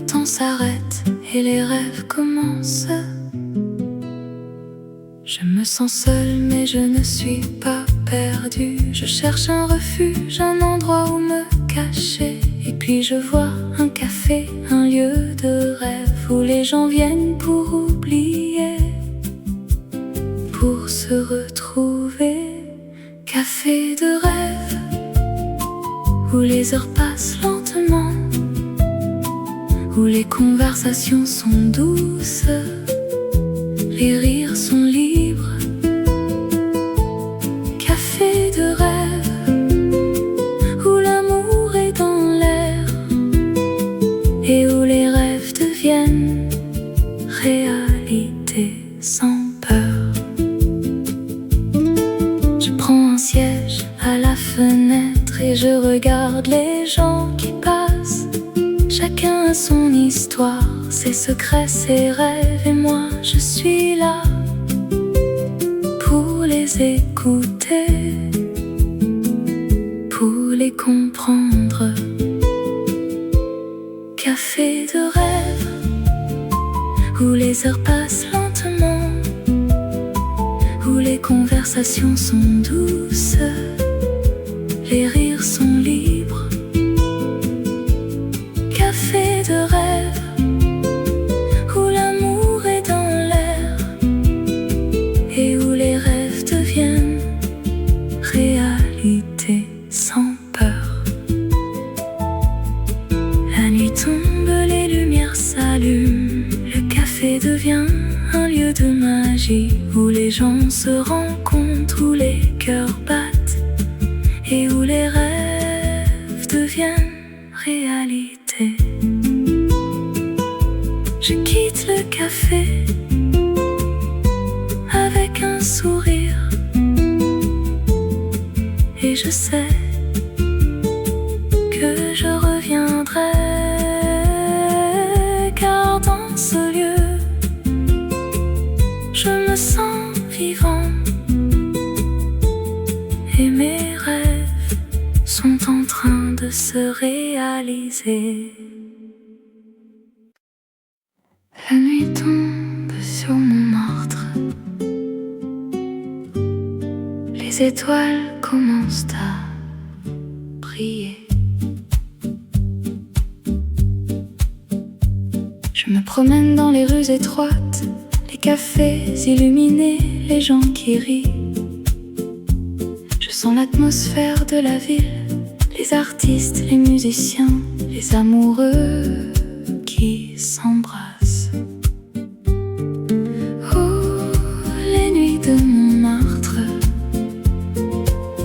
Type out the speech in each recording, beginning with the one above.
temps s'arrête et les rêves commencent. Je me sens seule mais je ne suis pas perdue. Je cherche un refuge, un endroit où me cacher. Et puis je vois un café, un lieu de rêve où les gens viennent pour oublier, pour se retrouver. Café de rêve où les heures passent lentement, où les conversations sont douces, les rires sont libres. Café de rêve où l'amour est dans l'air et où les rêves deviennent réalité sans peur. Je prends un siège à la fenêtre et je regarde les gens qui passent. Chacun a son histoire, ses secrets, ses rêves, et moi je suis là pour les écouter, pour les comprendre. Café de rêve où les heures passent lentement, où les conversations sont douces, les rires sont libres. Café de rêve où l'amour est dans l'air et où les rêves deviennent réalité sans peur. La nuit tombe, les lumières s'allument, le café devient un lieu de magie où les gens se rencontrent, où les cœurs battent et où les rêves deviennent réalité. Je quitte le café avec un sourire et je sais que je reviendrai, car dans ce lieu je me sens vivant et mes rêves sont en train de se réaliser. La nuit tombe sur Montmartre, les étoiles commencent à briller. Je me promène dans les rues étroites, les cafés illuminés, les gens qui rient. Je sens l'atmosphère de la ville, les artistes, les musiciens, les amoureux qui s'embrassent. Oh, les nuits de Montmartre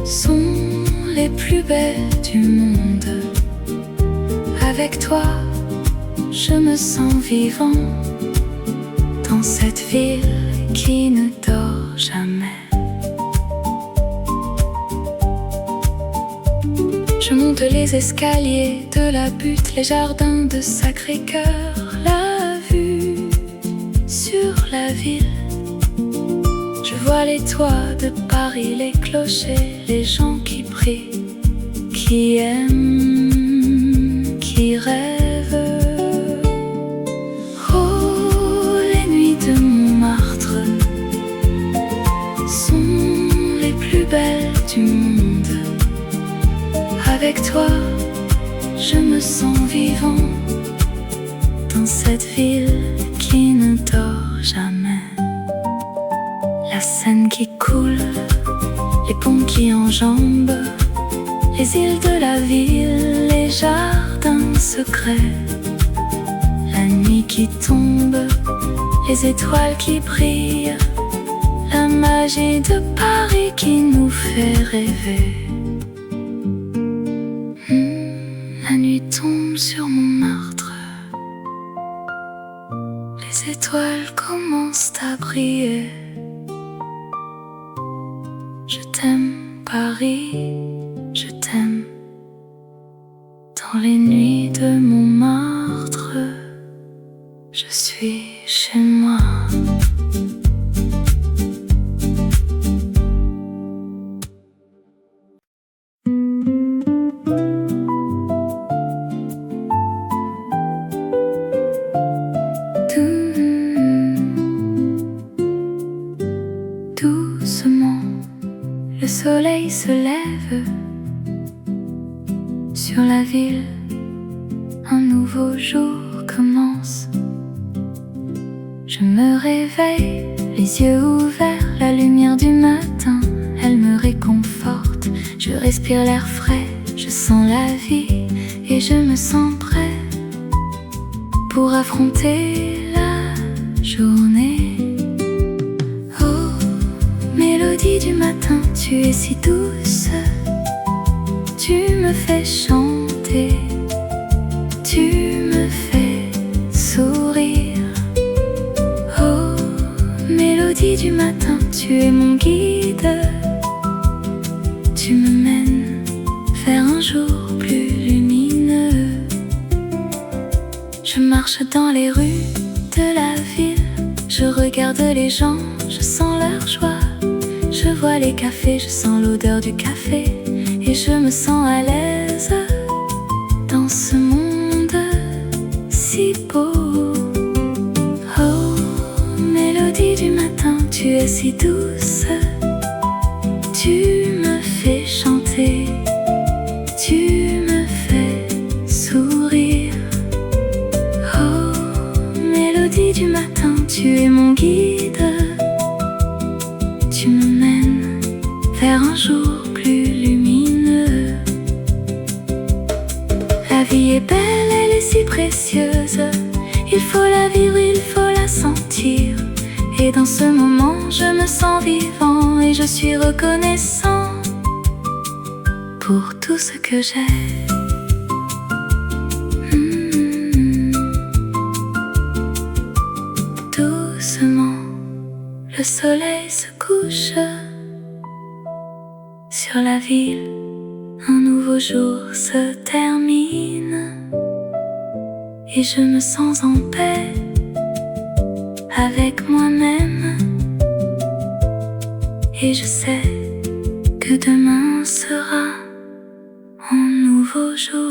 sont les plus belles du monde. Avec toi, je me sens vivant dans cette ville qui ne dort jamais. Je monte les escaliers de la butte, les jardins de Sacré-Cœur, la vue sur la ville. Je vois les toits de Paris, les clochers, les gens qui prient, qui aiment, qui rêvent. Oh, les nuits de Montmartre sont les plus belles du monde. Avec toi, je me sens vivant dans cette ville qui ne dort jamais. La Seine qui coule, les ponts qui enjambent, les îles de la ville, les jardins secrets. La nuit qui tombe, les étoiles qui brillent, la magie de Paris qui nous fait rêver. La nuit tombe sur Montmartre, les étoiles commencent à briller. Je t'aime Paris, je t'aime. Dans les nuits de Montmartre, je suis chez moi. soleil se lève sur la ville, un nouveau jour commence. Je me réveille, les yeux ouverts, la lumière du matin, elle me réconforte. Je respire l'air frais, je sens la vie et je me sens prêt pour affronter la journée. Oh, mélodie du matin, tu es si douce, tu me fais chanter, tu me fais sourire. Oh, mélodie du matin, tu es mon guide, tu me mènes vers un jour plus lumineux. Je marche dans les rues de la ville, je regarde les gens, je sens leur joie. Je vois les cafés, je sens l'odeur du café et je me sens à l'aise dans ce monde si beau. Oh, mélodie du matin, tu es si douce, tu me fais chanter, tu me fais sourire. Oh, mélodie du matin, tu es mon guide, tu me mènes vers un jour plus lumineux. La vie est belle, elle est si précieuse, il faut la vivre, il faut la sentir. Et dans ce moment, je me sens vivant et je suis reconnaissant pour tout ce que j'ai. Doucement, le soleil se couche sur la ville, un nouveau jour se termine et je me sens en paix avec moi-même. Et je sais que demain sera un nouveau jour.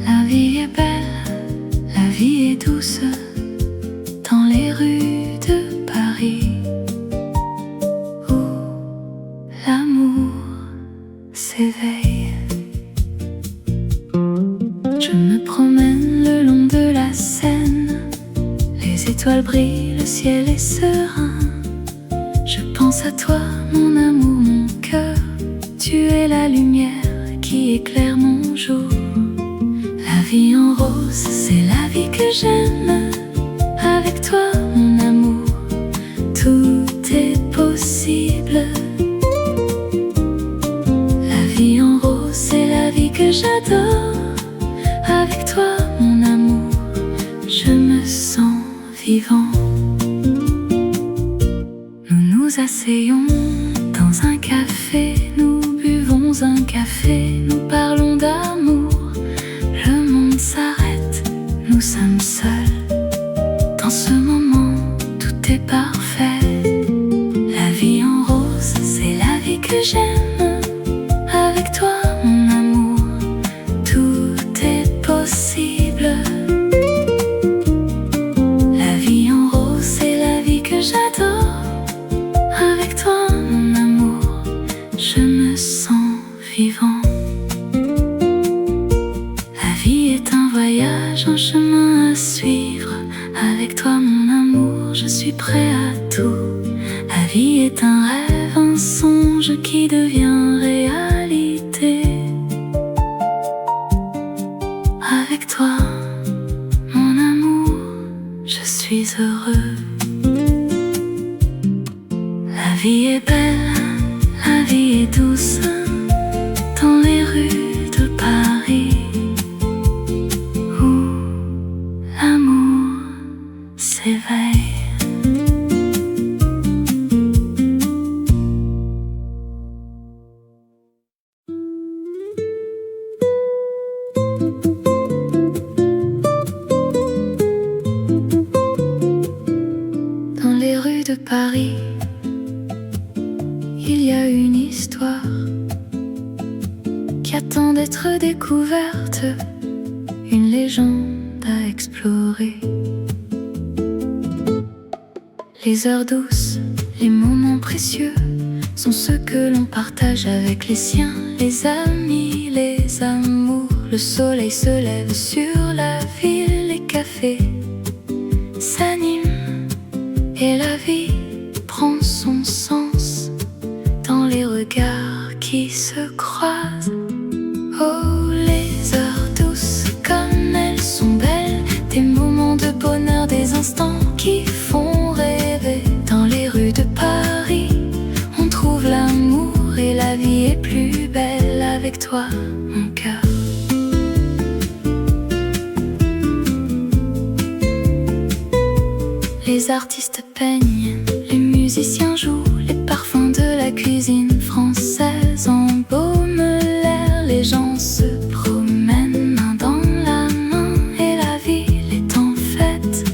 La vie est belle, la vie est douce dans les rues de Paris, où l'amour s'éveille. Je me promène le long de la Seine, les étoiles brillent, le ciel est serein. Je pense à toi, mon amour, mon cœur, tu es la lumière qui éclaire mon jour. La vie en rose, c'est la vie que j'aime. Avec toi, mon amour, tout est possible. La vie en rose, c'est la vie que j'adore. Avec toi, mon amour, je me sens vivant. Nous nous asseyons dans un café, nous buvons un café, nous parlons d'amour. Le monde s'arrête, nous sommes seuls. Dans ce moment, tout est parfait. La vie en rose, c'est la vie que j'aime. Avec toi, mon amour, tout est possible. La vie en rose, c'est la vie que j'adore. Avec toi, mon amour, je me sens vivant. La vie est un voyage, un chemin à suivre. Avec toi, mon amour, je suis prêt à tout. La vie est un rêve, un songe qui devient réalité. Avec toi, mon amour, je suis heureux. La vie est belle, la vie est douce dans les rues de Paris, où l'amour s'éveille. Dans les rues de Paris, qui attend d'être découverte, une légende à explorer. Les heures douces, les moments précieux sont ceux que l'on partage avec les siens, les amis, les amours. Le soleil se lève sur la ville, les cafés s'animent et la vie prend son sens dans les regards qui se croisent. Oh, les heures douces, comme elles sont belles, des moments de bonheur, des instants qui font rêver. Dans les rues de Paris, on trouve l'amour et la vie est plus belle avec toi, mon cœur. Les artistes peignent, les musiciens jouent, les parfums de la cuisine française embaument l'air. Les gens se promènent main dans la main et la ville est en fête,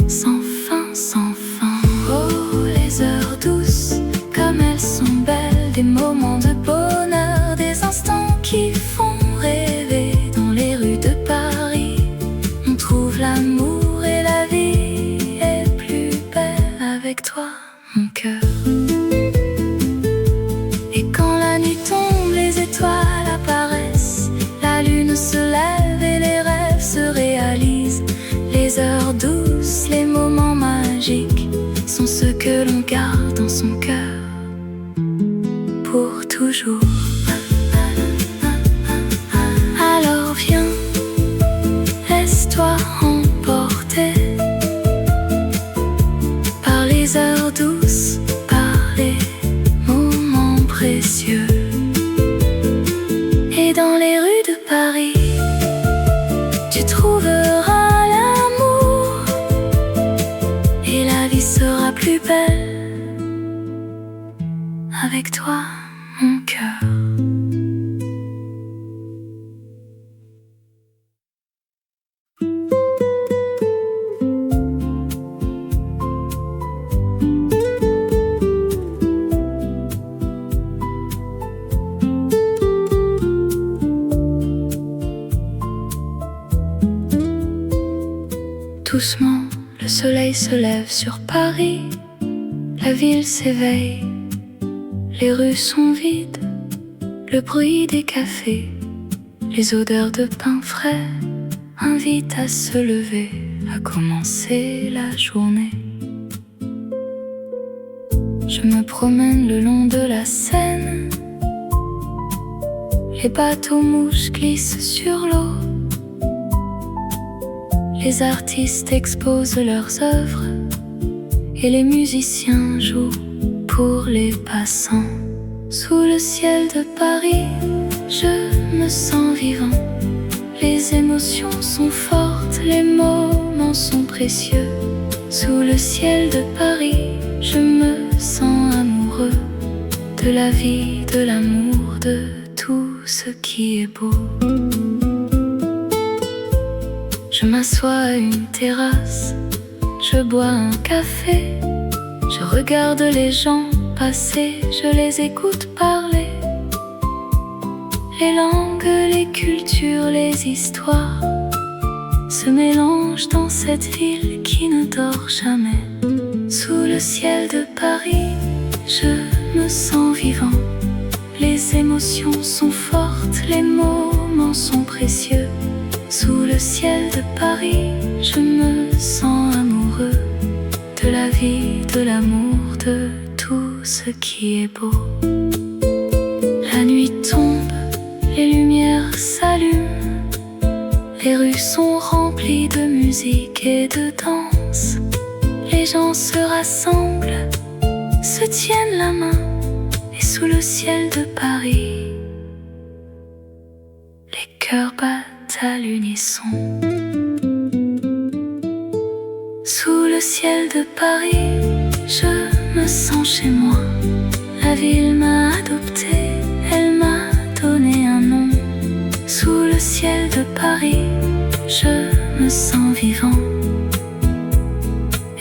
sans fin, sans fin. Oh, les heures douces, comme elles sont belles, des moments de bonheur, des instants qui font rêver. Dans les rues de Paris, on trouve l'amour et la vie est plus belle avec toi, mon cœur. Et quand la nuit tombe, les étoiles apparaissent, la lune se lève et les rêves se réalisent. Les heures douces, les moments magiques sont ceux que l'on garde dans son cœur pour toujours. Alors viens, laisse-toi emporter par les heures douces, par les moments précieux. Et dans les rues de Paris, tu trouveras l'amour et la vie sera plus belle avec toi, mon cœur. Doucement, le soleil se lève sur Paris, la ville s'éveille, les rues sont vides, le bruit des cafés, les odeurs de pain frais invitent à se lever, à commencer la journée. Je me promène le long de la Seine, les bateaux mouches glissent sur l'eau. Les artistes exposent leurs œuvres et les musiciens jouent pour les passants. Sous le ciel de Paris, je me sens vivant. Les émotions sont fortes, les moments sont précieux. Sous le ciel de Paris, je me sens amoureux de la vie, de l'amour, de tout ce qui est beau. Je m'assois à une terrasse, je bois un café, je regarde les gens passer, je les écoute parler. Les langues, les cultures, les histoires se mélangent dans cette ville qui ne dort jamais. Sous le ciel de Paris, je me sens vivant. Les émotions sont fortes, les moments sont précieux. Sous le ciel de Paris, je me sens amoureux de la vie, de l'amour, de tout ce qui est beau. La nuit tombe, les lumières s'allument, les rues sont remplies de musique et de danse. Les gens se rassemblent, se tiennent la main, et sous le ciel de Paris, les cœurs battent à l'unisson. Sous le ciel de Paris, je me sens chez moi. La ville m'a adopté, elle m'a donné un nom. Sous le ciel de Paris, je me sens vivant.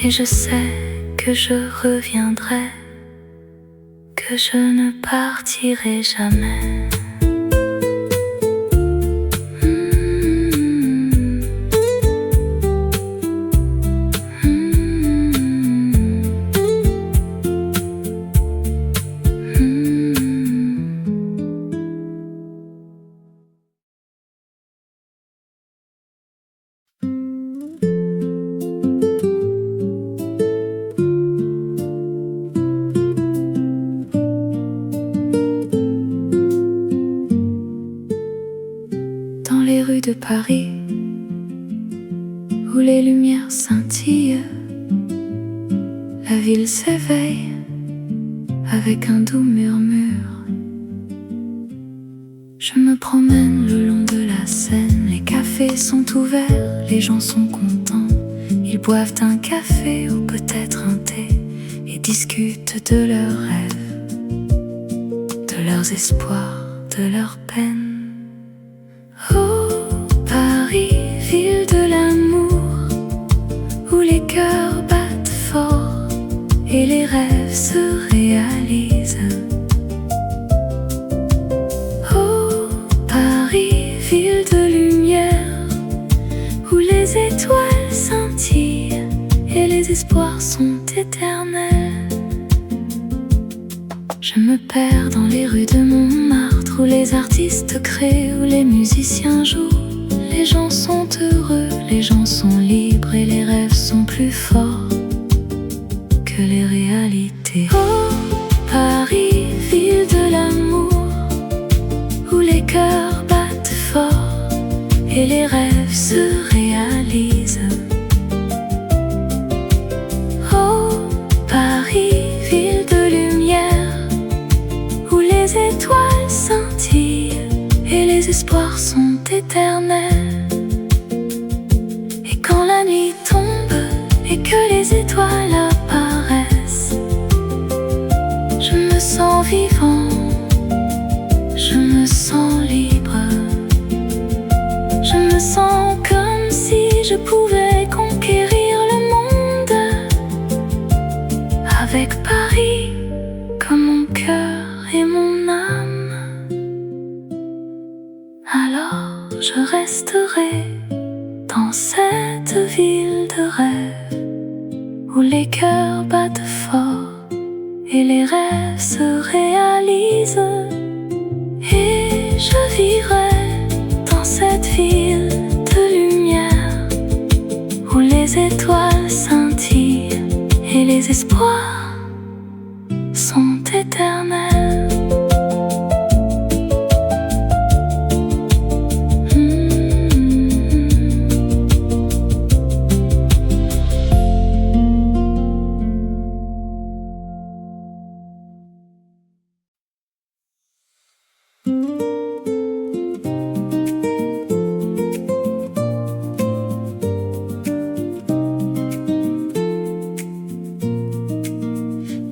Et je sais que je reviendrai, que je ne partirai jamais. les rues de Paris, où les lumières scintillent, la ville s'éveille avec un doux murmure. Je me promène le long de la Seine, les cafés sont ouverts, les gens sont contents. Ils boivent un café ou peut-être un thé et discutent de leurs rêves, de leurs espoirs, de leurs peines. Oh, Paris, ville de l'amour, où les cœurs battent fort et les rêves se réalisent. Oh, Paris, ville de lumière, où les étoiles scintillent et les espoirs sont éternels. Je me perds dans les rues de Montmartre, où les artistes créent, où les musiciens jouent. Les gens sont heureux, les gens sont libres et les rêves sont plus forts que les réalités. Oh, Paris, ville de l'amour, où les cœurs battent fort et les rêves se réalisent. Oh, Paris, ville de lumière, où les étoiles scintillent et les espoirs sont éternels. Et quand la nuit tombe et que les étoiles apparaissent, je me sens vivant, je me sens libre. Je me sens comme si je pouvais conquérir le monde, avec Paris comme mon cœur et mon âme. Alors je resterai dans cette ville de rêve, où les cœurs battent fort et les rêves se réalisent. Et je vivrai dans cette ville de lumière, où les étoiles scintillent et les espoirs sont éternels.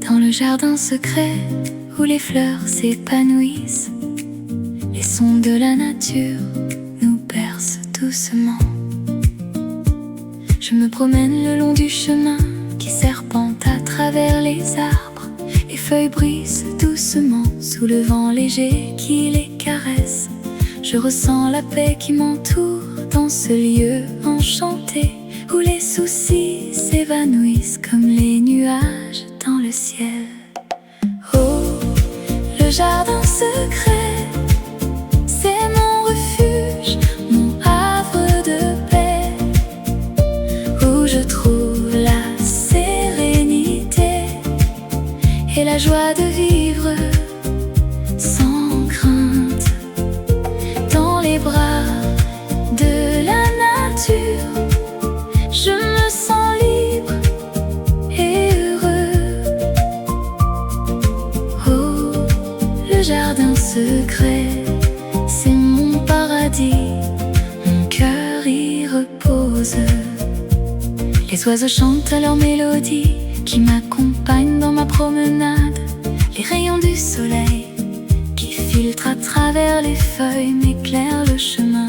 Dans le jardin secret où les fleurs s'épanouissent, les sons de la nature nous bercent doucement. Je me promène le long du chemin qui serpente à travers les arbres. Les feuilles brisent doucement sous le vent léger qui les caresse. Je ressens la paix qui m'entoure dans ce lieu enchanté, où les soucis s'évanouissent comme les nuages dans le ciel. Oh, le jardin secret, c'est mon refuge, mon havre de paix, où je trouve la sérénité et la joie de vivre sans crainte. Dans les bras de la nature, je me sens libre et heureux. Oh, le jardin secret, c'est mon paradis, mon cœur y repose. Les oiseaux chantent à leur mélodie qui m'accompagnent dans ma promenade. Les rayons du soleil qui filtrent à travers les feuilles m'éclairent le chemin.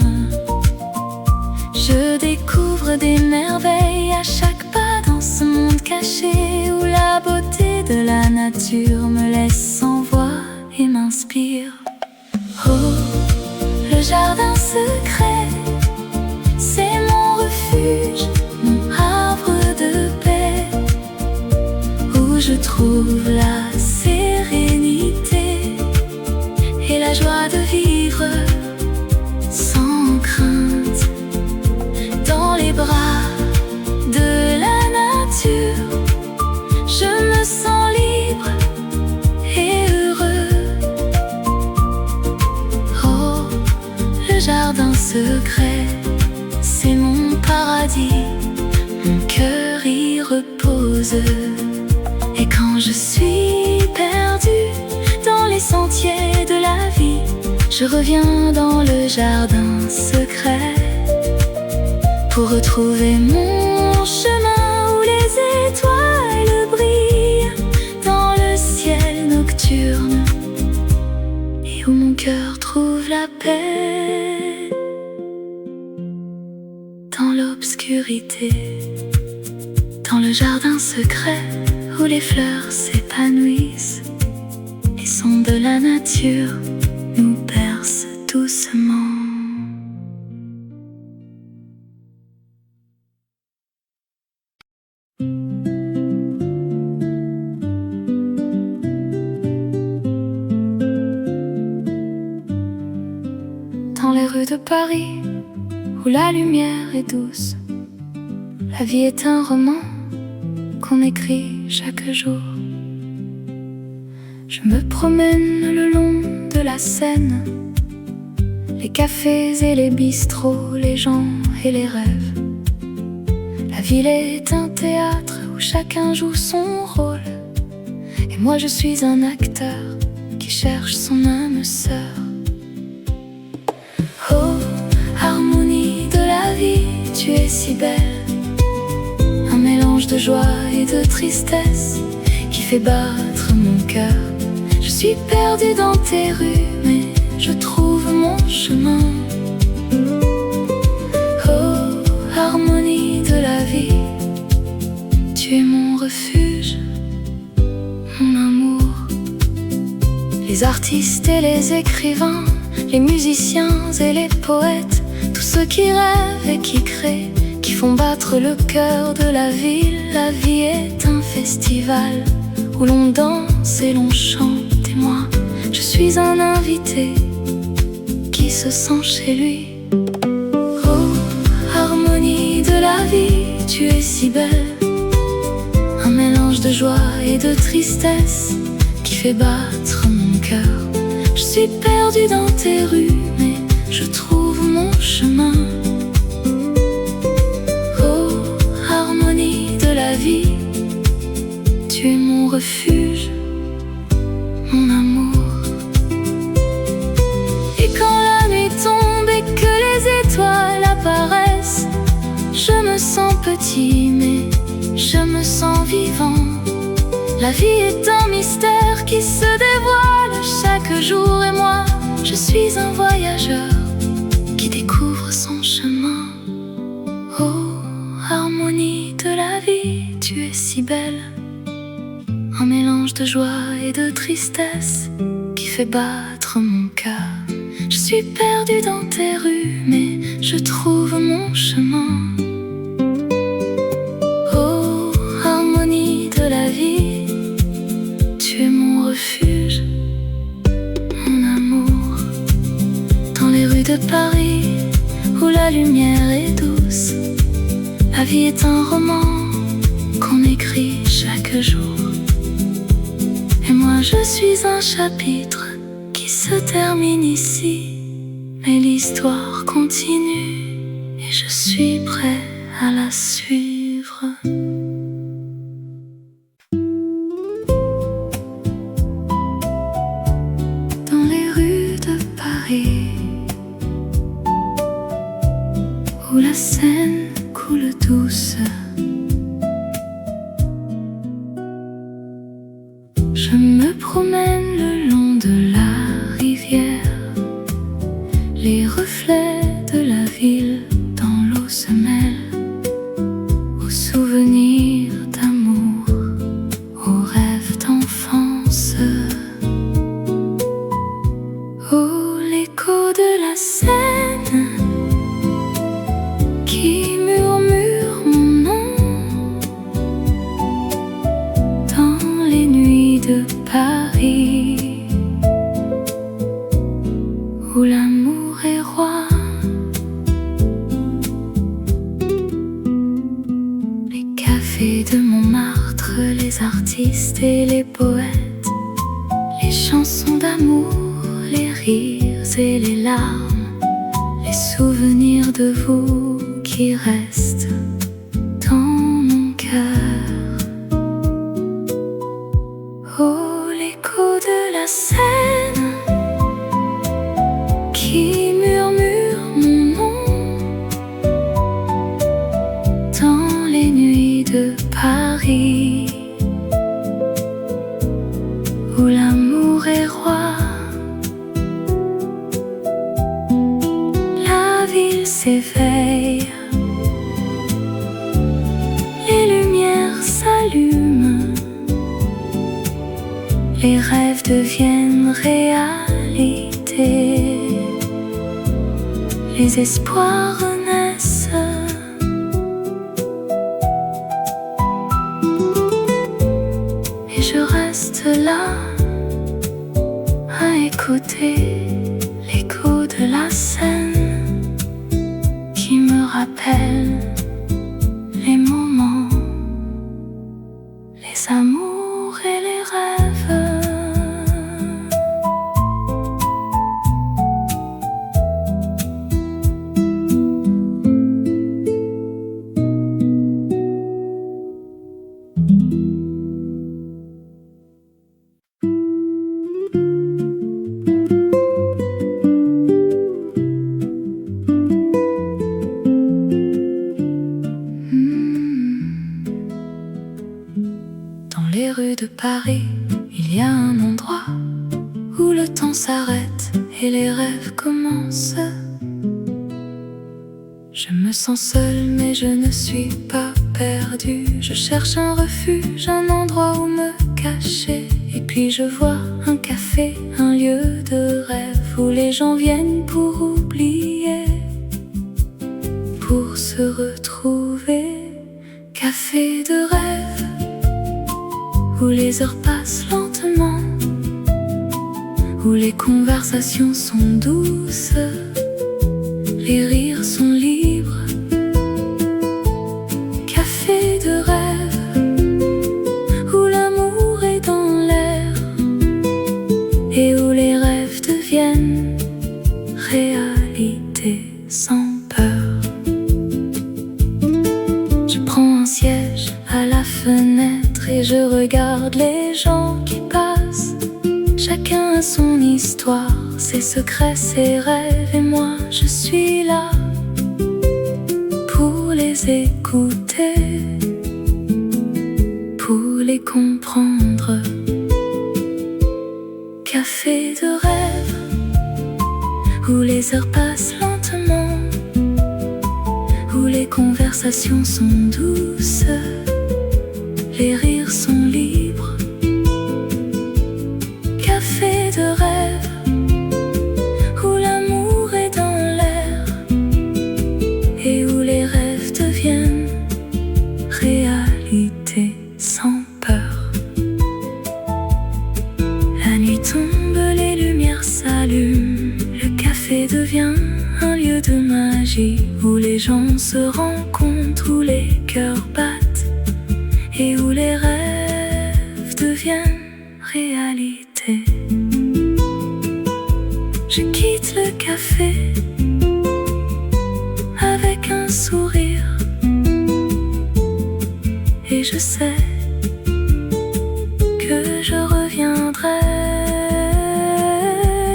Je découvre des merveilles à chaque pas dans ce monde caché, où la beauté de la nature me laisse sans voix et m'inspire. Oh, le jardin secret, c'est mon refuge, mon havre de paix, où je trouve la sérénité et la joie de vivre sans crainte. Dans les bras de la nature, je me sens libre et heureux. Oh, le jardin secret, c'est mon paradis, mon cœur y repose. Et quand je suis perdue dans les sentiers de la vie, je reviens dans le jardin secret pour retrouver mon chemin où les étoiles brillent dans le ciel nocturne et où mon cœur trouve la paix dans l'obscurité, dans le jardin secret où les fleurs s'épanouissent. Les sons de la nature nous bercent doucement. Dans les rues de Paris, où la lumière est douce, la vie est un roman qu'on écrit chaque jour. Je me promène le long de la Seine, les cafés et les bistrots, les gens et les rêves. La ville est un théâtre où chacun joue son rôle, et moi je suis un acteur qui cherche son âme sœur. Oh, harmonie de la vie, tu es si belle, un mélange de joie et de tristesse qui fait battre mon cœur. Je suis perdue dans tes rues, mais je trouve mon chemin. Oh, harmonie de la vie, tu es mon refuge, mon amour. Les artistes et les écrivains, les musiciens et les poètes, tous ceux qui rêvent et qui créent, qui font battre le cœur de la ville. La vie est un festival où l'on danse et l'on chante, et moi, je suis un invité qui se sent chez lui. Oh, harmonie de la vie, tu es si belle, un mélange de joie et de tristesse qui fait battre mon cœur. Je suis perdue dans tes rues, mais je trouve mon chemin. Oh, harmonie de la vie, tu es mon refuge, mon amour. Et quand la nuit tombe et que les étoiles apparaissent, je me sens petit, mais je me sens vivant. La vie est un mystère qui se dévoile chaque jour, et moi, je suis un voyageur qui découvre son chemin. Oh, harmonie de la vie, tu es si belle, un mélange de joie et de tristesse qui fait battre mon cœur. Je suis perdue dans tes rues, mais je trouve mon chemin. Oh, harmonie de la vie, tu es mon refuge, mon amour. Dans les rues de Paris, où la lumière est douce, la vie est un roman qu'on écrit chaque jour. Et moi je suis un chapitre qui se termine ici, mais l'histoire continue et je suis prêt à la suivre. Dans les rues de Paris, où la Seine coule douce, je me promène le long de la rivière. Les reflets de la ville dans l'eau se mêlent aux souvenirs d'amour, aux rêves d'enfance. Oh, l'écho de la Seine qui murmure mon nom dans les nuits de Paris, où l'amour est roi. Les cafés de Montmartre, les artistes et les poètes, les chansons d'amour, les rires et les larmes, souvenirs de vous qui restent dans mon cœur. Oh, l'écho de la Seine qui murmure mon nom dans les nuits de Paris, où l'amour est roi. La ville s'éveille, les lumières s'allument, les rêves deviennent réalité, les espoirs renaissent. Et je reste là à écouter l'écho de la Seine qui me rappelle les moments, les amours et les rêves. Dans les rues de Paris, il y a un endroit où le temps s'arrête et les rêves commencent. Je me sens seule mais je ne suis pas perdue. Je cherche un refuge, un endroit où me cacher. Et puis je vois un café, un lieu de rêve où les gens viennent pour oublier, pour se retrouver. Café de rêve où les heures passent lentement, où les conversations sont douces, les rires sont libres. Café de rêve où l'amour est dans l'air et où les rêves deviennent réalité sans peur. Je prends un siège à la fenêtre et je regarde les gens qui passent. Chacun a son histoire, ses secrets, ses rêves. Et moi je suis là pour les écouter, pour les comprendre. Café de rêve où les heures passent lentement, où les conversations sont douces, les rires sont libres. Café de rêve où l'amour est dans l'air et où les rêves deviennent réalité sans peur. La nuit tombe, les lumières s'allument, le café devient un lieu de magie où les gens se rencontrent, où les cœurs battent et où les rêves deviennent réalité. Je quitte le café avec un sourire et je sais que je reviendrai,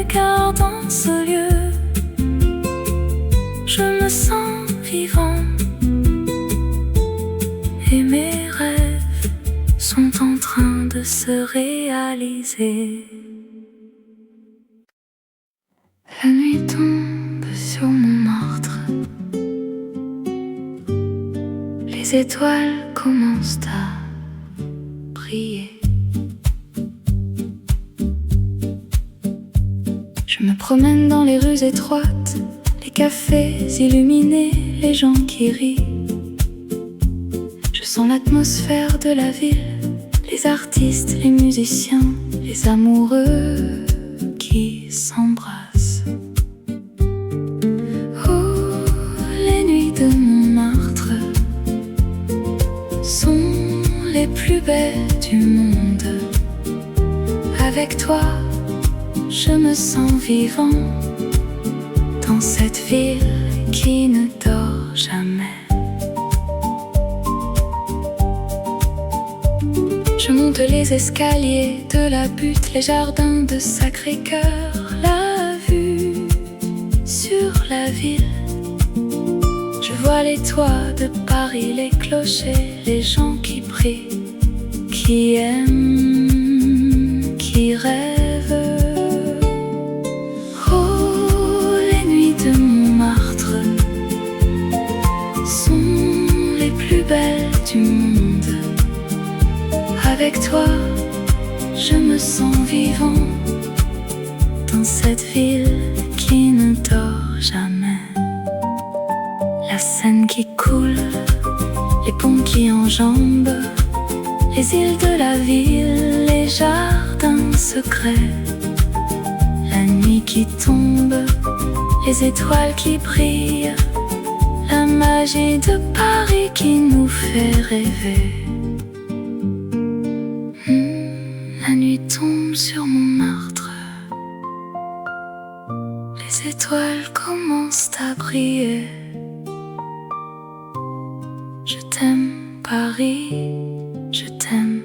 car dans ce lieu je me sens vivant et mes rêves sont en train de se réaliser. La nuit tombe sur Montmartre, les étoiles commencent à briller. Je me promène dans les rues étroites, les cafés illuminés, les gens qui rient. Je sens l'atmosphère de la ville, les artistes, les musiciens, les amoureux qui s'embrassent. Oh, les nuits de Montmartre sont les plus belles du monde. Avec toi, je me sens vivant dans cette ville qui ne dort jamais. Je monte les escaliers de la butte, les jardins de Sacré-Cœur, la vue sur la ville. Je vois les toits de Paris, les clochers, les gens qui prient, qui aiment, qui rêvent. Oh, les nuits de Montmartre sont les plus belles du monde. Avec toi, je me sens vivant dans cette ville qui ne dort jamais. La Seine qui coule, les ponts qui enjambent les îles de la ville, les jardins secrets, la nuit qui tombe, les étoiles qui brillent, la magie de Paris qui nous fait rêver. La nuit tombe sur Montmartre, les étoiles commencent à briller. Je t'aime Paris, je t'aime.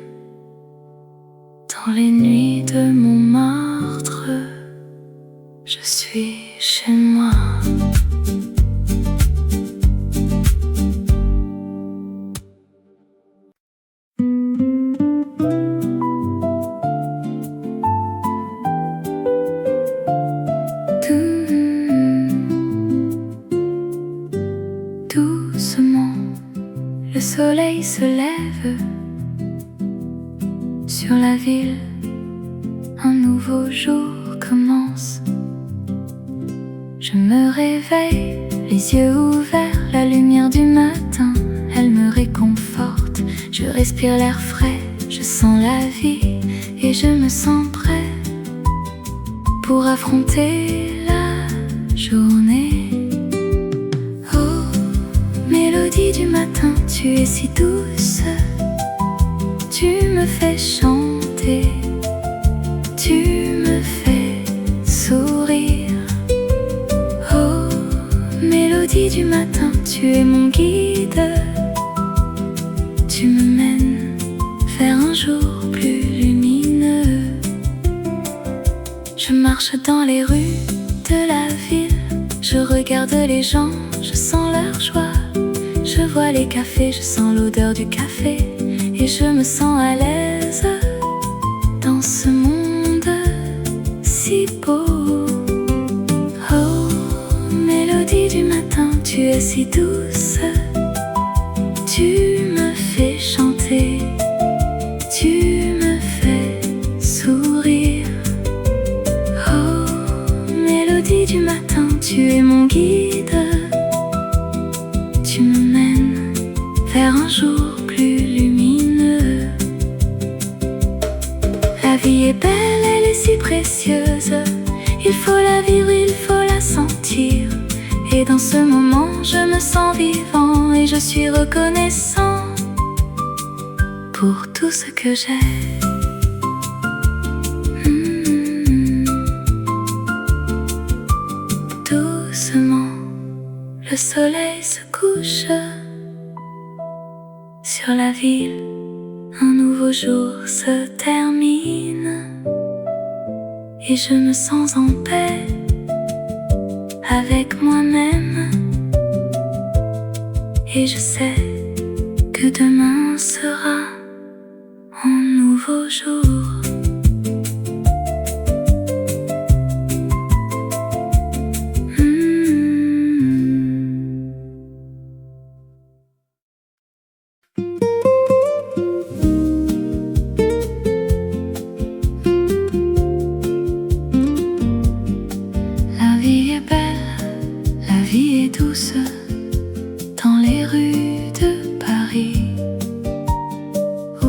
Dans les nuits de Montmartre, je suis chez moi. Doucement, le soleil se lève sur la ville, un nouveau jour commence. Je me réveille, les yeux ouverts, la lumière du matin, elle me réconforte. Je respire l'air frais, je sens la vie et je me sens prêt pour affronter la journée. Mélodie du matin, tu es si douce, tu me fais chanter, tu me fais sourire. Oh, mélodie du matin, tu es mon guide, tu me mènes vers un jour plus lumineux. Je marche dans les rues de la ville, je regarde les gens, je sens leur joie. Je vois les cafés, je sens l'odeur du café et je me sens à l'aise dans ce monde si beau. Oh, mélodie du matin, tu es si douce, tu me fais chanter, tu me fais sourire. Oh, mélodie du matin, tu es mon guide, tu me mènes vers un jour plus lumineux. La vie est belle, elle est si précieuse, il faut la vivre, il faut la sentir. Et dans ce moment, je me sens vivant et je suis reconnaissant pour tout ce que j'ai. Doucement, le soleil se couche sur la ville, un nouveau jour se termine et je me sens en paix avec moi-même. Et je sais que demain sera un nouveau jour. Douce dans les rues de Paris où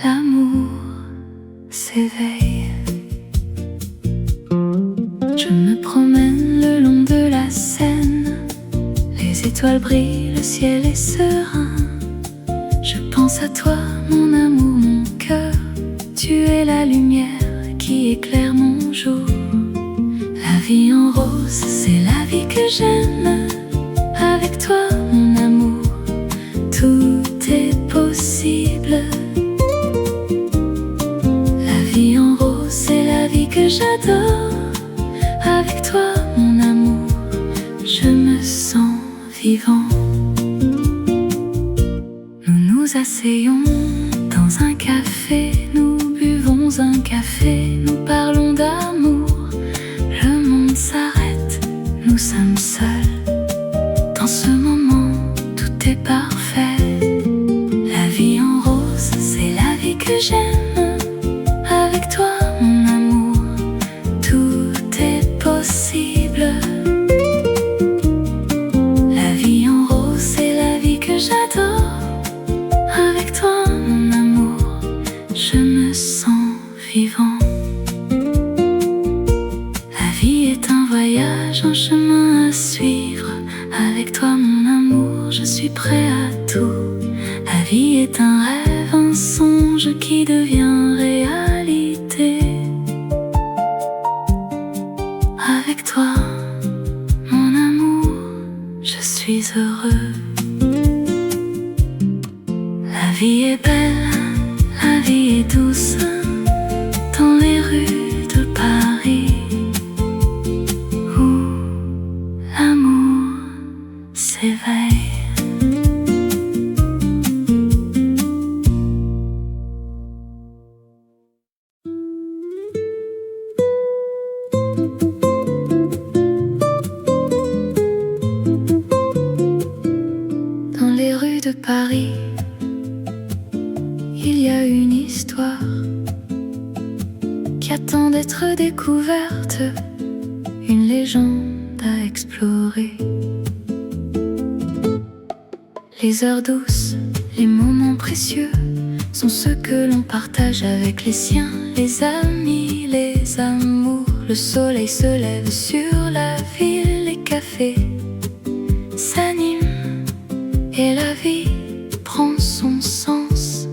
l'amour s'éveille. Je me promène le long de la Seine, les étoiles brillent, le ciel est serein. Je pense à toi, mon amour, mon cœur, tu es la lumière qui éclaire mon jour. La vie en rose, c'est la vie que j'aime. Avec toi, mon amour, tout est possible. La vie en rose, c'est la vie que j'adore. Avec toi, mon amour, je me sens vivant. Nous nous asseyons dans un café, nous buvons un café, nous parlons d'amour. Le monde s'arrête, nous sommes seuls. Dans ce moment, tout est parfait. La vie en rose, c'est la vie que j'aime. Avec toi, mon amour, tout est possible. La vie en rose, c'est la vie que j'adore. Avec toi, mon amour, je me sens vivant. La vie est un voyage, un chemin à suivre. Avec toi, mon amour, je suis prêt à tout. La vie est un rêve, un songe qui devient réalité. Avec toi, mon amour, je suis heureux. La vie est belle, la vie est douce, dans les rues de Paris, où l'amour s'éveille. Dans les rues de Paris, il y a une histoire qui attend d'être découverte, une légende à explorer. Les heures douces, les moments précieux sont ceux que l'on partage avec les siens, les amis, les amours. Le soleil se lève sur la ville, les cafés s'animent et la vie prend son sens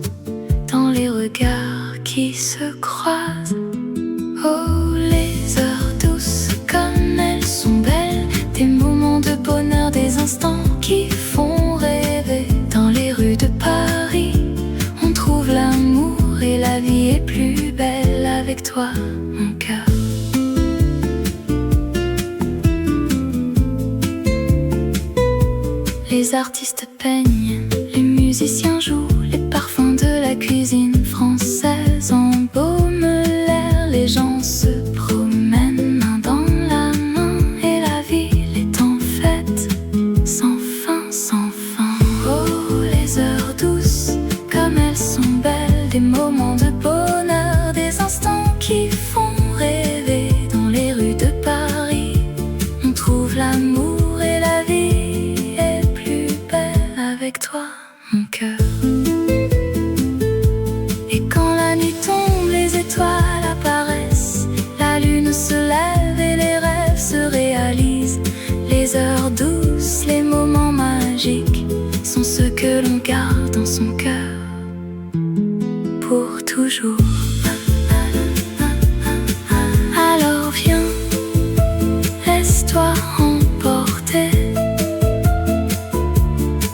dans les regards qui se croisent. Oh, les heures douces, comme elles sont belles, des moments de bonheur, des instants qui font rêver. Dans les rues de Paris, on trouve l'amour et la vie est plus belle avec toi, mon cœur. Les artistes peignent, les musiciens jouent, les parfums de la cuisine française embaument l'air. Les gens se promènent main dans la main et la ville est en fête, sans fin, sans fin. Oh, les heures douces, comme elles sont belles, des moments de bonheur, des instants qui font rêver. Dans les rues de Paris, on trouve l'amour et la vie est plus belle avec toi, mon cœur. Et quand la nuit tombe, les étoiles apparaissent, la lune se lève et les rêves se réalisent. Les heures douces, les moments magiques sont ceux que l'on garde dans son cœur pour toujours. Alors viens, laisse-toi emporter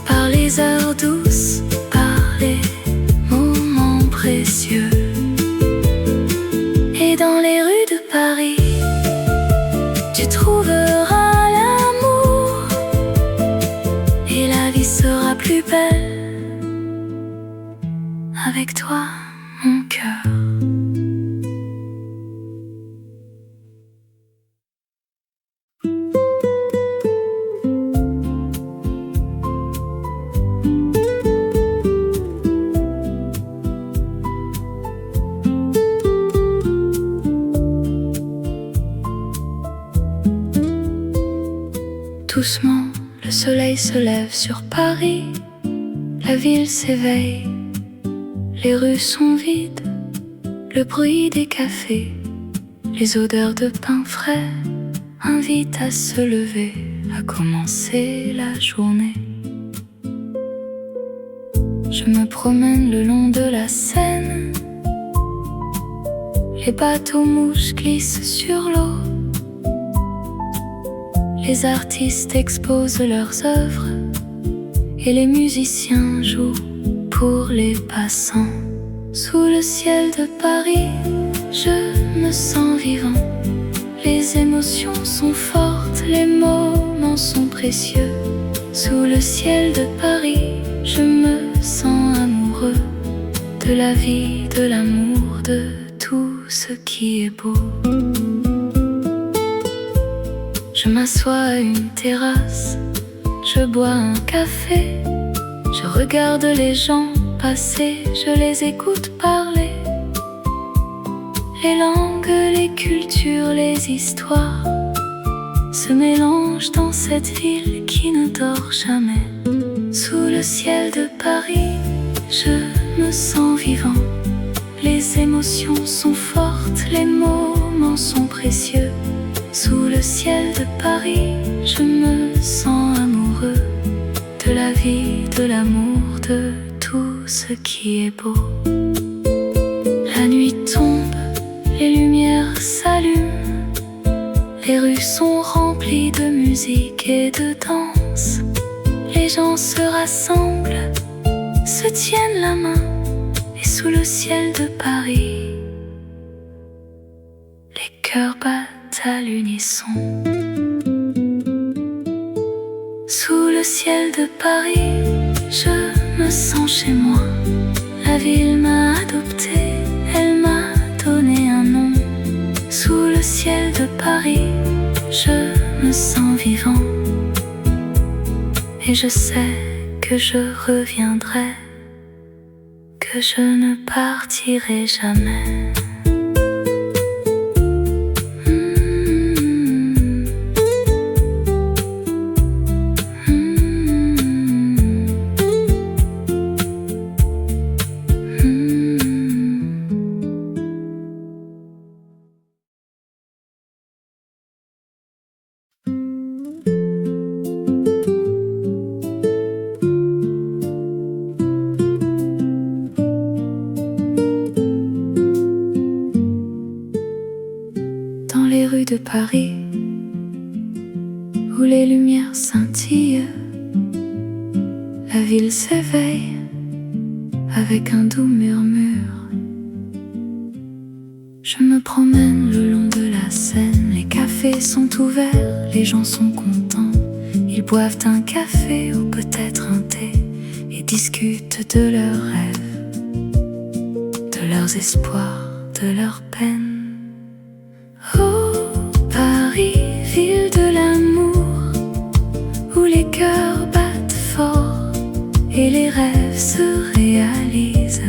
par les heures douces, par les moments précieux. Et dans les rues de Paris, tu trouveras l'amour et la vie sera plus belle avec toi, mon cœur. Doucement, le soleil se lève sur Paris, la ville s'éveille, les rues sont vides, le bruit des cafés, les odeurs de pain frais invitent à se lever, à commencer la journée. Je me promène le long de la Seine, les bateaux mouches glissent sur l'eau. Les artistes exposent leurs œuvres et les musiciens jouent pour les passants. Sous le ciel de Paris, je me sens vivant. Les émotions sont fortes, les moments sont précieux. Sous le ciel de Paris, je me sens amoureux de la vie, de l'amour, de tout ce qui est beau. Je m'assois à une terrasse, je bois un café, je regarde les gens passer, je les écoute parler. Les langues, les cultures, les histoires se mélangent dans cette ville qui ne dort jamais. Sous le ciel de Paris, je me sens vivant. Les émotions sont fortes, les moments sont précieux. Sous le ciel de Paris, je me sens amoureux de la vie, de l'amour, de tout ce qui est beau. La nuit tombe, les lumières s'allument, les rues sont remplies de musique et de danse. Les gens se rassemblent, se tiennent la main, et sous le ciel de Paris, les cœurs battent à l'unisson. Sous le ciel de Paris, je me sens chez moi. La ville m'a adopté, elle m'a donné un nom. Sous le ciel de Paris, je me sens vivant. Et je sais que je reviendrai, que je ne partirai jamais. De Paris, où les lumières scintillent, la ville s'éveille avec un doux murmure. Je me promène le long de la Seine, les cafés sont ouverts, les gens sont contents. Ils boivent un café ou peut-être un thé et discutent de leurs rêves, de leurs espoirs, de leurs peines. Ville de l'amour, où les cœurs battent fort et les rêves se réalisent.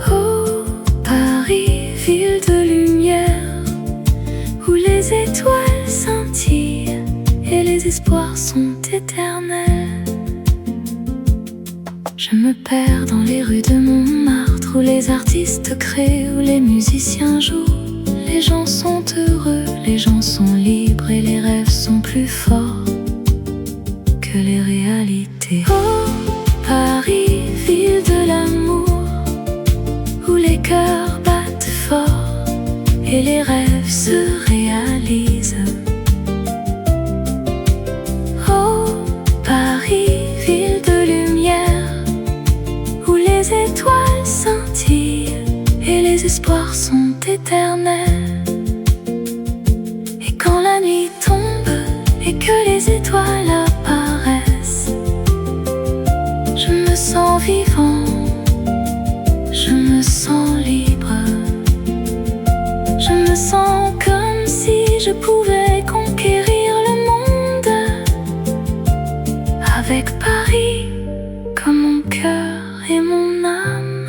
Oh, Paris, ville de lumière, où les étoiles scintillent et les espoirs sont éternels. Je me perds dans les rues de Montmartre, où les artistes créent, où les musiciens jouent. Les gens sont heureux, les gens sont libres et les rêves sont plus forts que les réalités. Oh, Paris, ville de l'amour, où les cœurs battent fort et les rêves se réalisent. Oh, Paris, ville de lumière, où les étoiles scintillent et les espoirs sont éternels. Et quand la nuit tombe et que les étoiles apparaissent, je me sens vivant, je me sens libre. Je me sens comme si je pouvais conquérir le monde, avec Paris comme mon cœur et mon âme.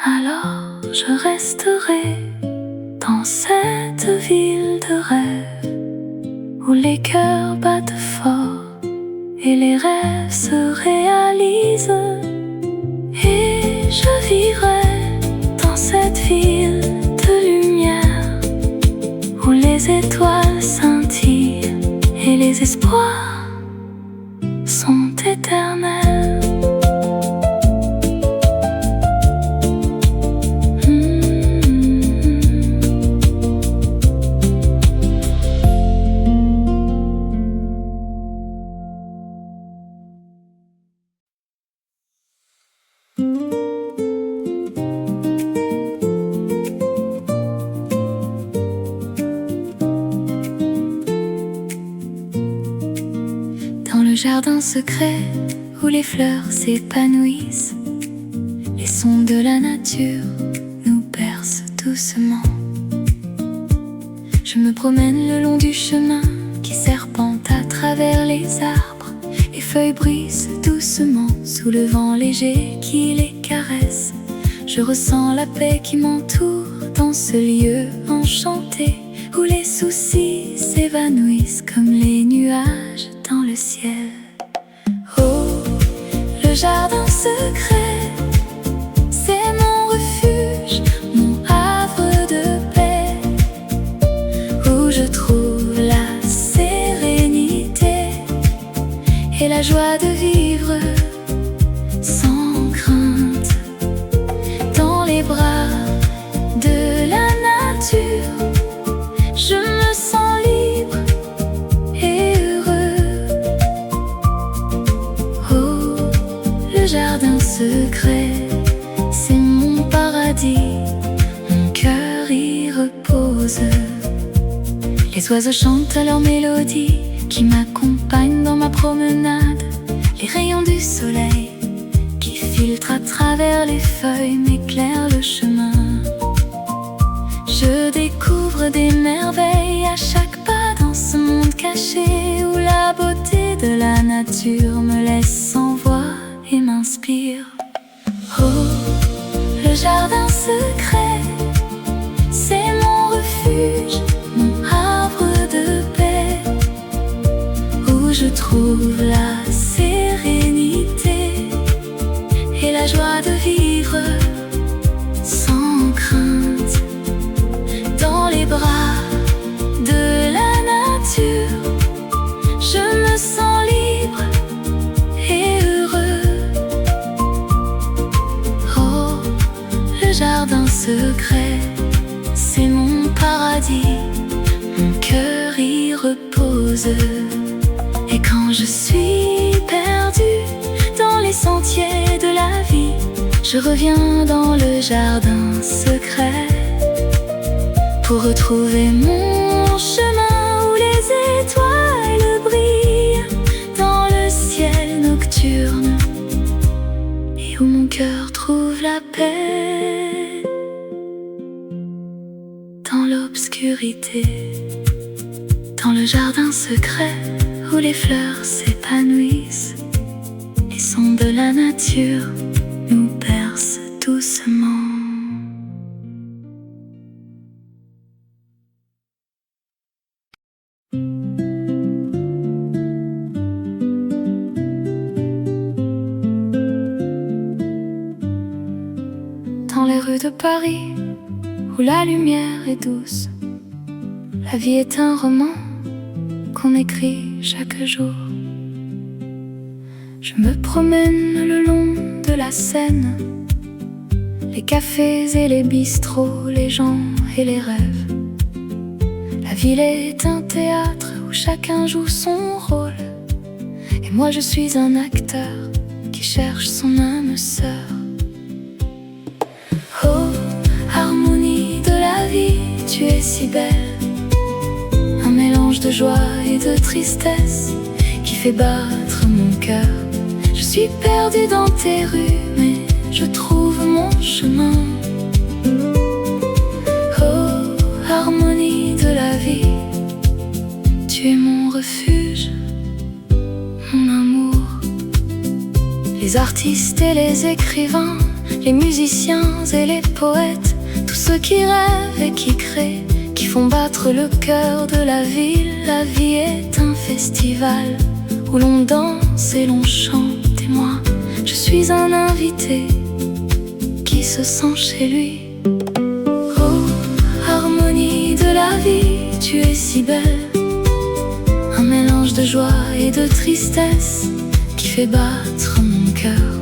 Alors je resterai dans cette ville de rêve, où les cœurs battent fort et les rêves se réalisent. Et je vivrai dans cette ville de lumière, où les étoiles scintillent et les espoirs sont éternels. jardin secret où les fleurs s'épanouissent. Les sons de la nature nous bercent doucement. Je me promène le long du chemin qui serpente à travers les arbres. Les feuilles brisent doucement sous le vent léger qui les caresse. Je ressens la paix qui m'entoure dans ce lieu enchanté où les soucis s'évanouissent comme les nuages dans le ciel. Oh, le jardin secret, c'est mon refuge, mon havre de paix, où je trouve la sérénité et la joie de vivre sans crainte. Dans les bras de la nature, je me sens libre et heureux. Oh, le jardin secret, c'est mon paradis, mon cœur y repose. Les oiseaux chantent leur mélodie qui m'accompagnent dans ma promenade. Les rayons du soleil qui filtrent à travers les feuilles m'éclairent le chemin. Je découvre des merveilles à chaque pas dans ce monde caché où la beauté de la nature me laisse sans voix et m'inspire. Oh, le jardin secret, c'est mon refuge, mon havre de paix, où je trouve la sérénité et la joie de vivre sans crainte. Dans les bras de la nature, je me sens libre et heureux. Oh, le jardin secret, c'est mon paradis, mon cœur y repose. Et quand je suis perdue dans les sentiers de la vie, je reviens dans le jardin secret pour retrouver mon chemin où les étoiles brillent dans le ciel nocturne et où mon cœur trouve la paix dans l'obscurité. Dans le jardin secret où les fleurs s'épanouissent, les sons de la nature nous bercent doucement. Dans les rues de Paris, où la lumière est douce, la vie est un roman qu'on écrit chaque jour. Je me promène le long de la Seine, les cafés et les bistrots, les gens et les rêves. La ville est un théâtre où chacun joue son rôle, et moi je suis un acteur qui cherche son âme sœur. Oh, harmonie de la vie, tu es si belle, un mélange de joie et de tristesse qui fait battre mon cœur. Je suis perdue dans tes rues, mais je trouve mon chemin. Oh, harmonie de la vie, tu es mon refuge, mon amour. Les artistes et les écrivains, les musiciens et les poètes, tous ceux qui rêvent et qui créent, qui font battre le cœur de la ville. La vie est un festival où l'on danse et l'on chante, et moi, je suis un invité qui se sent chez lui. Oh, harmonie de la vie, tu es si belle, un mélange de joie et de tristesse qui fait battre mon cœur.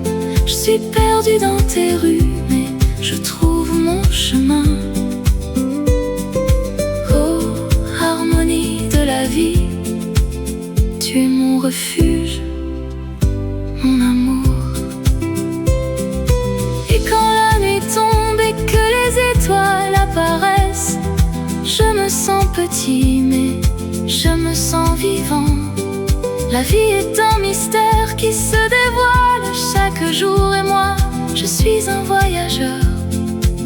Je suis perdue dans tes rues, mais je trouve mon chemin. Oh, harmonie de la vie, tu es mon refuge, mon amour. Et quand la nuit tombe et que les étoiles apparaissent, je me sens petit, mais je me sens vivant. La vie est un mystère qui se dévoile chaque jour, et moi, je suis un voyageur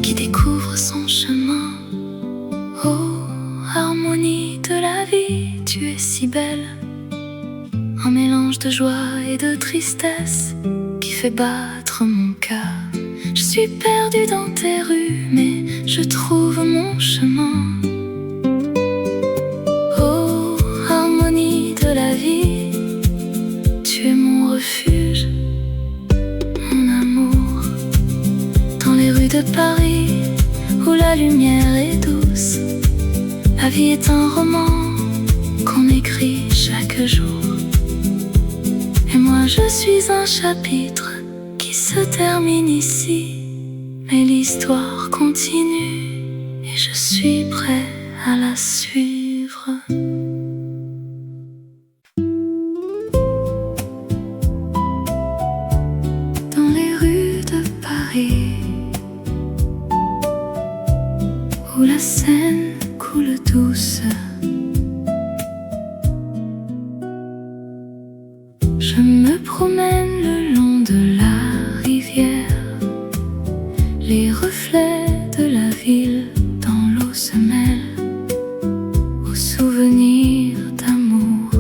qui découvre son chemin. Oh, harmonie de la vie, tu es si belle, un mélange de joie et de tristesse qui fait battre mon cœur. Je suis perdue dans tes rues, mais je trouve mon chemin. Oh, harmonie de la vie, tu es mon refuge, mon amour. Dans les rues de Paris, où la lumière est douce, la vie est un roman qu'on écrit chaque jour. Et moi je suis un chapitre qui se termine ici, mais l'histoire continue et je suis prêt à la suivre. Dans les rues de Paris, où la Seine coule douce, je me promène le long de la rivière. Les reflets de la ville dans l'eau se mêlent aux souvenirs d'amour,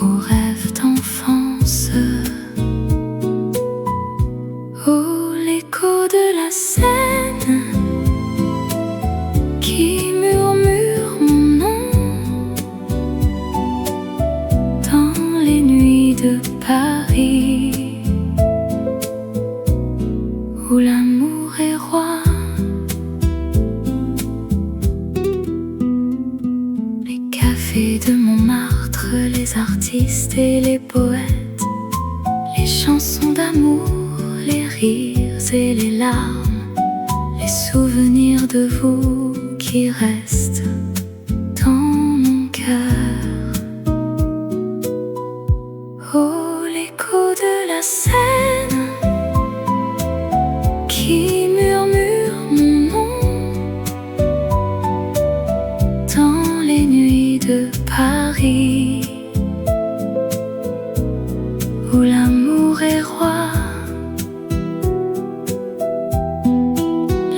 aux rêves d'enfance. Oh, l'écho de la Seine qui murmure mon nom dans les nuits de Paris, où l'amour est roi. Les cafés de Montmartre, les artistes et les poètes, les chansons d'amour, les rires et les larmes, les souvenirs de vous qui restent dans mon cœur. Oh, l'écho de la Seine qui murmure mon nom dans les nuits de Paris, où l'amour est roi.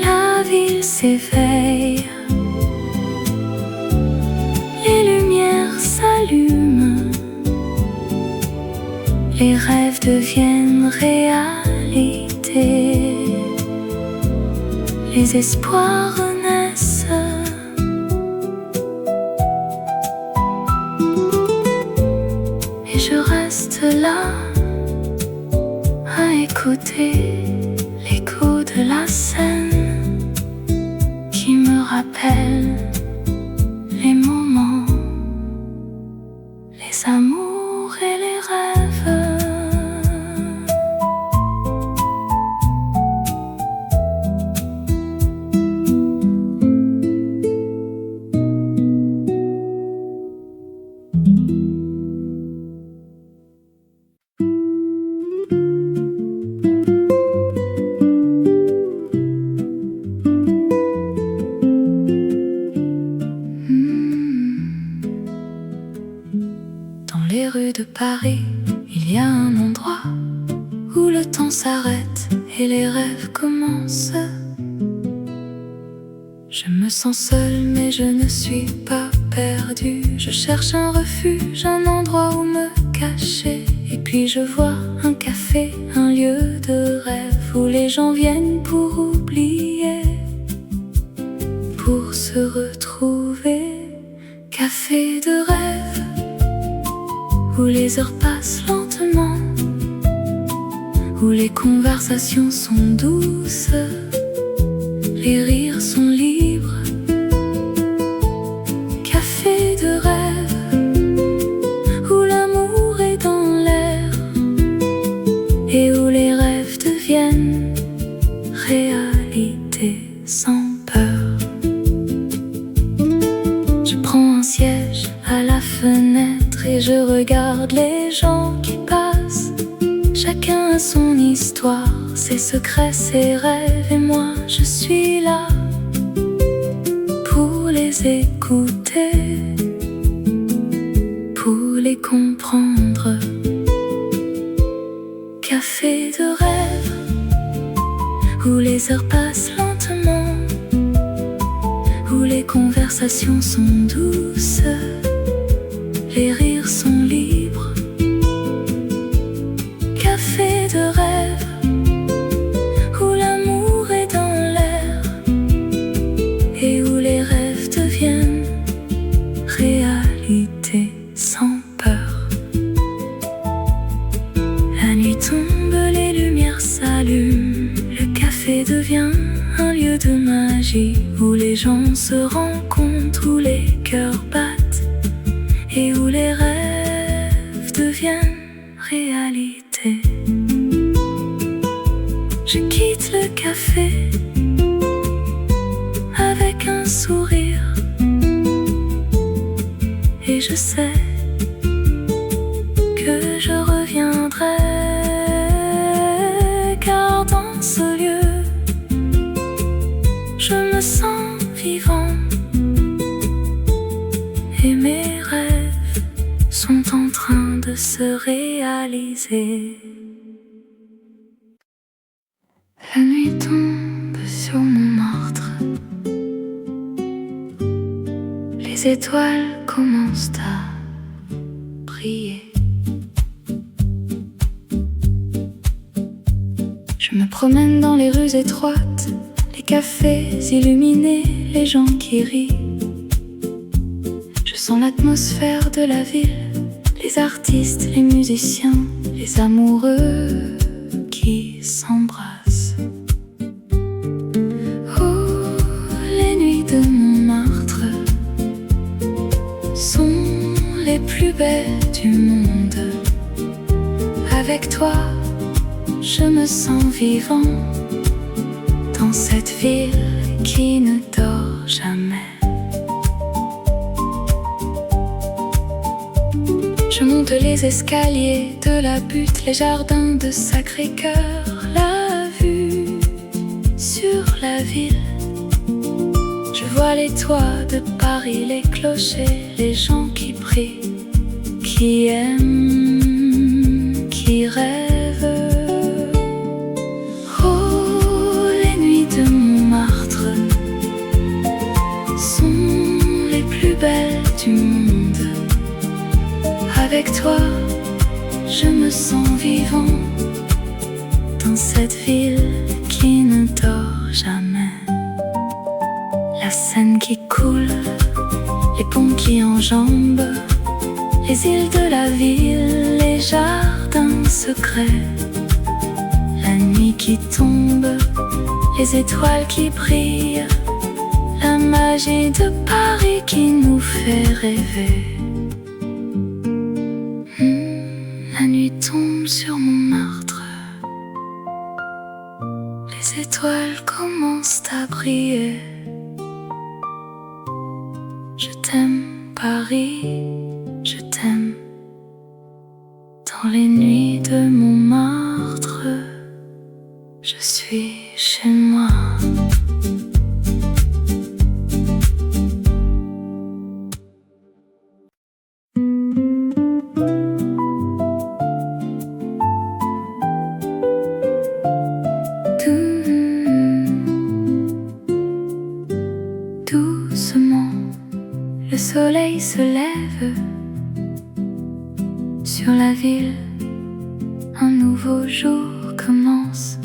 La ville s'éveille, les lumières s'allument, les rêves deviennent réalité, les espoirs renaissent. Et je reste là à écouter l'écho de la Seine qui me rappelle les moments, les amours et les rêves. Dans les rues de Paris, il y a un endroit où le temps s'arrête et les rêves commencent. Je me sens seule mais je ne suis pas perdue. Je cherche un refuge, un endroit où me cacher. Et puis je vois un café, un lieu de rêve où les gens viennent pour oublier, pour se retrouver. Café de rêve où les heures passent lentement, où les conversations sont douces, les rires sont libres. Café de rêve où l'amour est dans l'air et où les rêves deviennent réalité sans peur. Je prends un siège à la fenêtre et je regarde les gens qui passent. Chacun a son histoire, ses secrets, ses rêves, et moi je suis là pour les écouter, pour les comprendre. rejoindre. Café de rêve, où les heures passent lentement, où les conversations sont douces, les rires sont libres. Café de rêve, où l'amour est dans l'air et où les rêves deviennent réalité sans peur. La nuit tombe, les lumières s'allument, le café devient un lieu de magie où les gens se rencontrent, où les cœurs battent et où les rêves deviennent réalité. Je quitte le café avec un sourire et je sais que je reviendrai, car dans ce lieu je me sens vivant et mes rêves sont en train de se réaliser. La nuit tombe sur Montmartre, les étoiles commencent à briller. Je me promène dans les rues étroites, les cafés illuminés, les gens qui rient. Je sens l'atmosphère de la ville, les artistes, les musiciens, les amoureux qui s'embrassent. Oh, les nuits de Montmartre sont les plus belles du monde. Avec toi, je me sens vivant dans cette ville qui ne dort jamais. Je monte les escaliers de la butte, les jardins de Sacré-Cœur, la vue sur la ville. Je vois les toits de Paris, les clochers, les gens qui prient, qui aiment, qui rêvent. Oh, les nuits de Montmartre sont les plus belles du monde. Avec toi, je me sens vivant dans cette ville qui ne dort jamais. La Seine qui coule, les ponts qui enjambent, les îles de la ville, les jardins secrets. La nuit qui tombe, les étoiles qui brillent, la magie de Paris qui nous fait rêver. La nuit tombe sur Montmartre, les étoiles commencent à briller. Je t'aime Paris, je t'aime. Dans les nuits de Montmartre, je suis chez moi. Doucement, le soleil se lève sur la ville, un nouveau jour commence.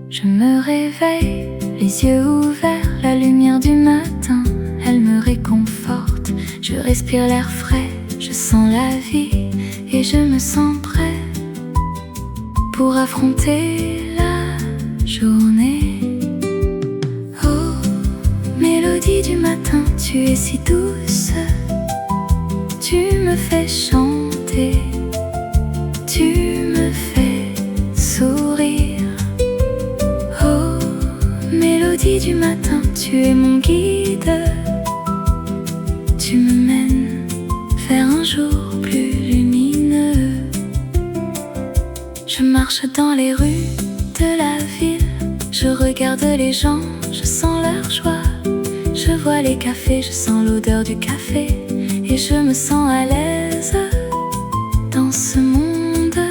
Je me réveille, les yeux ouverts, la lumière du matin, elle me réconforte. Je respire l'air frais, je sens la vie et je me sens prêt pour affronter la journée. Oh, mélodie du matin, tu es si douce, tu me fais chanter, tu me fais sourire. Oh, mélodie du matin, tu es mon guide, tu me mènes vers un jour plus lumineux. Je marche dans les rues de la ville, je regarde les gens, je sens leur joie. Je vois les cafés, je sens l'odeur du café et je me sens à l'aise. dans ce monde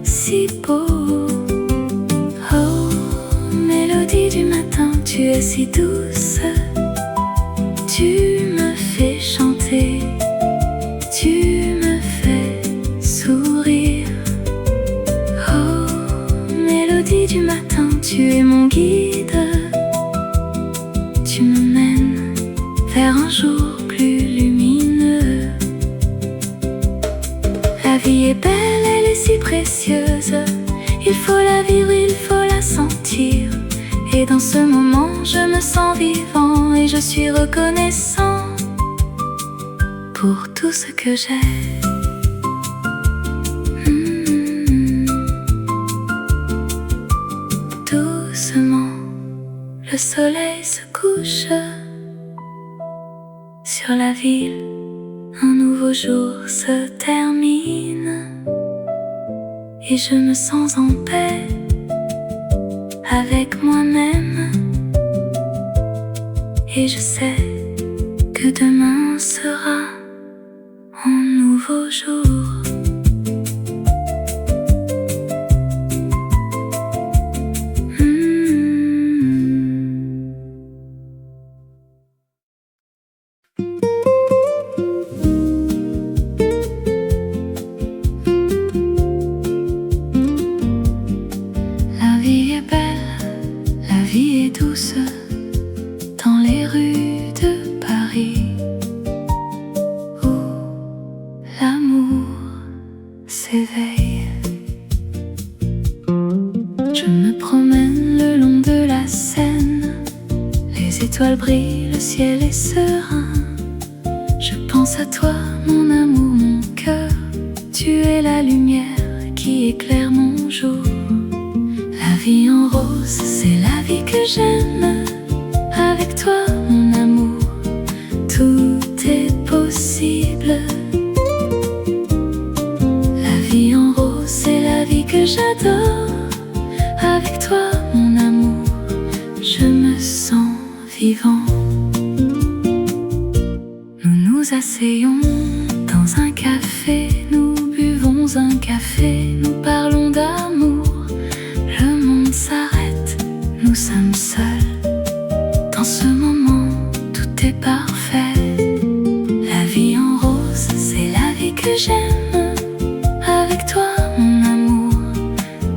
si beau. Oh, mélodie du matin, tu es si douce. Tu me fais chanter, tu me fais sourire. Oh, mélodie du matin, tu es mon guide. Tu me mènes vers un jour plus lumineux. La vie est belle, elle est si précieuse. Il faut la vivre, il faut la sentir. Et dans ce moment, je me sens vivant et je suis reconnaissant pour tout ce que j'ai. Doucement, le soleil se couche sur la ville. Un nouveau jour se termine et je me sens en paix avec moi-même. Et je sais que demain sera un nouveau jour. La vie est belle, la vie est douce dans les rues de Paris, où l'amour s'éveille. Je me promène le long de la Seine, les étoiles brillent, le ciel est serein. Je pense à toi, mon amour, mon cœur. Tu es la lumière qui éclaire mon jour. La vie en rose, c'est la vie que j'aime. Avec toi, mon amour, tout est possible. La vie en rose, c'est la vie que j'adore. Avec toi, mon amour, je me sens vivant. Nous nous asseyons dans un café, nous buvons un café, nous parlons d'amour. Le monde s'arrête, nous sommes seuls. Dans ce moment, tout est parfait. La vie en rose, c'est la vie que j'aime. Avec toi, mon amour,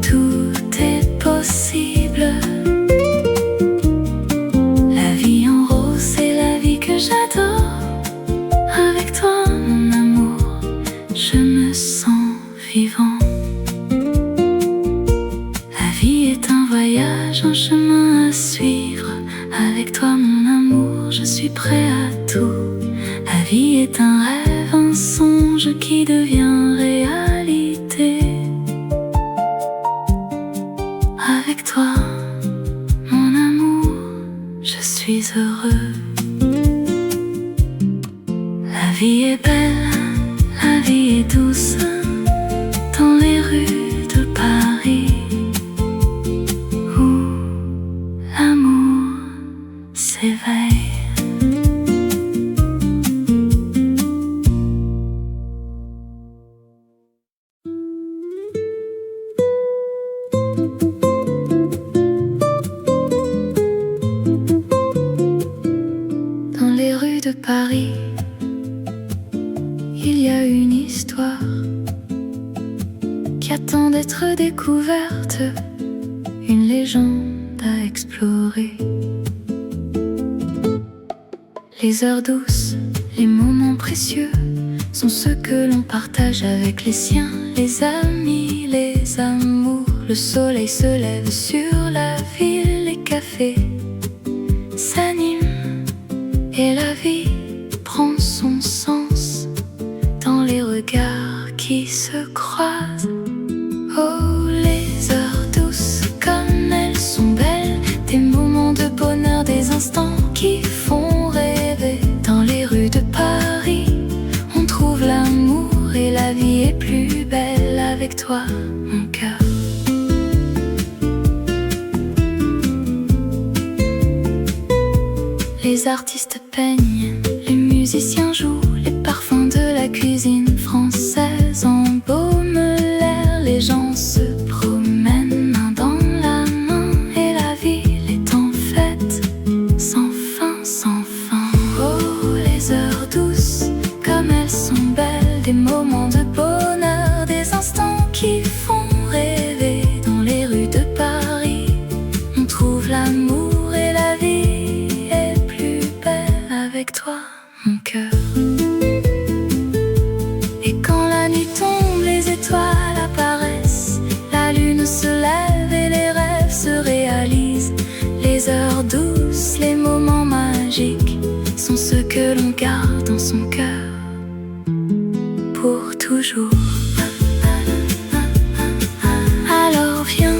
tout est possible. La vie en rose, c'est la vie que j'adore. Avec toi, mon amour, je me sens vivant. La vie est un voyage, un chemin à suivre. Avec toi, mon amour, je suis prêt à tout. La vie est un rêve, un songe qui devient réalité. Avec toi, mon amour, je suis heureux. La vie est belle, la vie est douce dans les rues de Paris, où l'amour s'éveille. Dans les rues de Paris, il y a une histoire qui attend d'être découverte, une légende à explorer. Les heures douces, les moments précieux sont ceux que l'on partage avec les siens, les amis, les amours. Le soleil se lève sur la ville, les cafés s'animent et la vie prend son sens dans les regards qui se croisent. Oh, les heures douces, comme elles sont belles, des moments de bonheur, des instants qui font rêver. Dans les rues de Paris, on trouve l'amour et la vie est plus belle avec toi, mon cœur. Les artistes peignent, les musiciens jouent, les parfums de la cuisine française en mon cœur. Et quand la nuit tombe, les étoiles apparaissent, la lune se lève et les rêves se réalisent. Les heures douces, les moments magiques sont ceux que l'on garde dans son cœur pour toujours. Alors viens,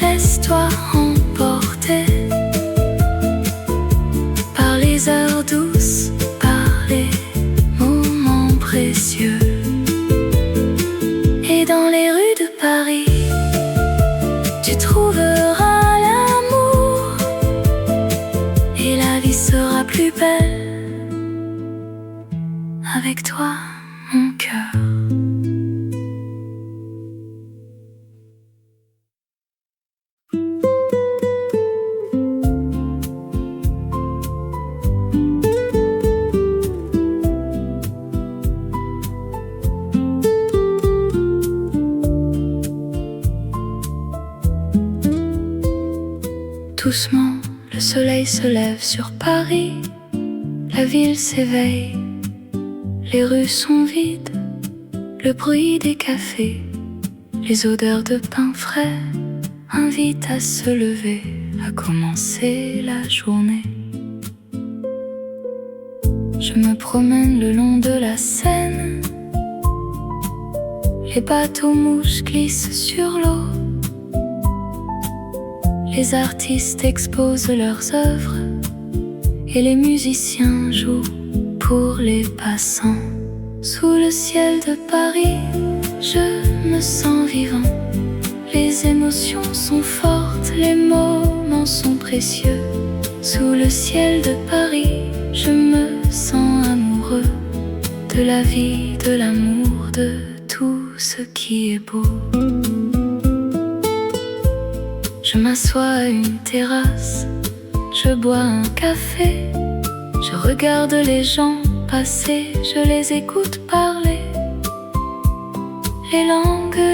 laisse-toi emporter par les heures douces, par les moments précieux. Et dans les rues de Paris, tu trouveras l'amour et la vie sera plus belle avec toi, mon cœur. Doucement, le soleil se lève sur Paris, la ville s'éveille, les rues sont vides, le bruit des cafés, les odeurs de pain frais invitent à se lever, à commencer la journée. Je me promène le long de la Seine, les bateaux mouches glissent sur l'eau. Les artistes exposent leurs œuvres et les musiciens jouent pour les passants. Sous le ciel de Paris, je me sens vivant. Les émotions sont fortes, les moments sont précieux. Sous le ciel de Paris, je me sens amoureux de la vie, de l'amour, de tout ce qui est beau. Je m'assois à une terrasse, je bois un café, je regarde les gens passer, je les écoute parler. Les langues